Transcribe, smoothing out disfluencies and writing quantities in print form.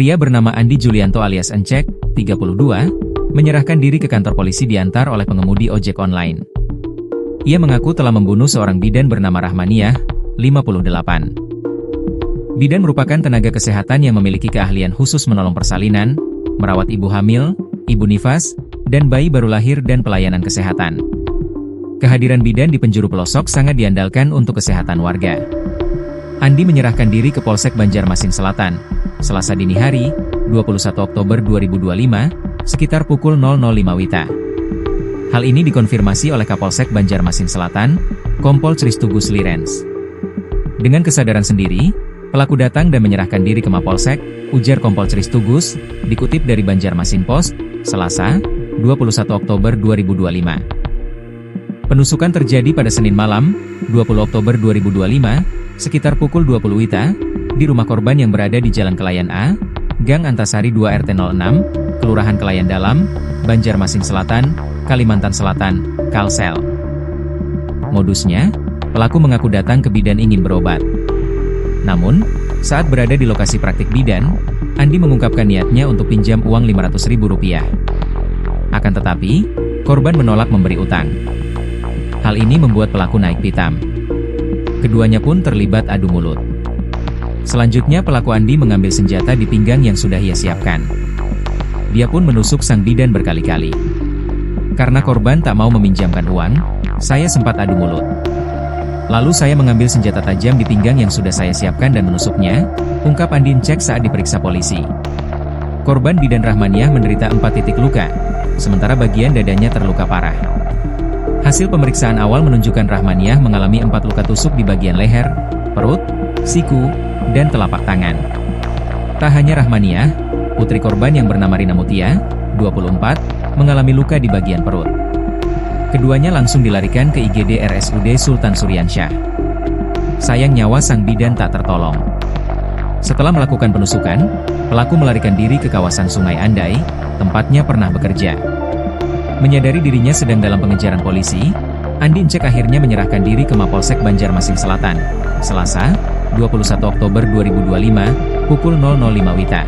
Pria bernama Andi Julianto alias Encek, 32, menyerahkan diri ke kantor polisi diantar oleh pengemudi ojek online. Ia mengaku telah membunuh seorang bidan bernama Rahmaniah, 58. Bidan merupakan tenaga kesehatan yang memiliki keahlian khusus menolong persalinan, merawat ibu hamil, ibu nifas, dan bayi baru lahir dan pelayanan kesehatan. Kehadiran bidan di penjuru pelosok sangat diandalkan untuk kesehatan warga. Andi menyerahkan diri ke Polsek Banjarmasin Selatan, Selasa dini hari, 21 Oktober 2025, sekitar pukul 00.05 WITA. Hal ini dikonfirmasi oleh Kapolsek Banjarmasin Selatan, Kompol Christugus Lirens. Dengan kesadaran sendiri, pelaku datang dan menyerahkan diri ke Mapolsek, ujar Kompol Christugus, dikutip dari Banjarmasin Post, Selasa, 21 Oktober 2025. Penusukan terjadi pada Senin malam, 20 Oktober 2025, sekitar pukul 20 WITA, di rumah korban yang berada di Jalan Kelayan A, Gang Antasari 2 RT 06, Kelurahan Kelayan Dalam, Banjarmasin Selatan, Kalimantan Selatan, Kalsel. Modusnya, pelaku mengaku datang ke bidan ingin berobat. Namun, saat berada di lokasi praktik bidan, Andi mengungkapkan niatnya untuk pinjam uang Rp500.000. Akan tetapi, korban menolak memberi utang. Hal ini membuat pelaku naik pitam. Keduanya pun terlibat adu mulut. Selanjutnya pelaku Andi mengambil senjata di pinggang yang sudah ia siapkan. Dia pun menusuk sang bidan berkali-kali. Karena korban tak mau meminjamkan uang, saya sempat adu mulut. Lalu saya mengambil senjata tajam di pinggang yang sudah saya siapkan dan menusuknya, ungkap Andi Encek saat diperiksa polisi. Korban bidan Rahmaniah menderita 4 titik luka, sementara bagian dadanya terluka parah. Hasil pemeriksaan awal menunjukkan Rahmaniah mengalami 4 luka tusuk di bagian leher, perut, siku, dan telapak tangan. Tak hanya Rahmaniah, putri korban yang bernama Rina Mutia, 24, mengalami luka di bagian perut. Keduanya langsung dilarikan ke IGD RSUD Sultan Suryansyah. Sayang nyawa sang bidan tak tertolong. Setelah melakukan penusukan, pelaku melarikan diri ke kawasan Sungai Andai, tempatnya pernah bekerja. Menyadari dirinya sedang dalam pengejaran polisi, Andi Encek akhirnya menyerahkan diri ke Mapolsek Banjarmasin Selatan, Selasa, 21 Oktober 2025, pukul 00.05 WITA.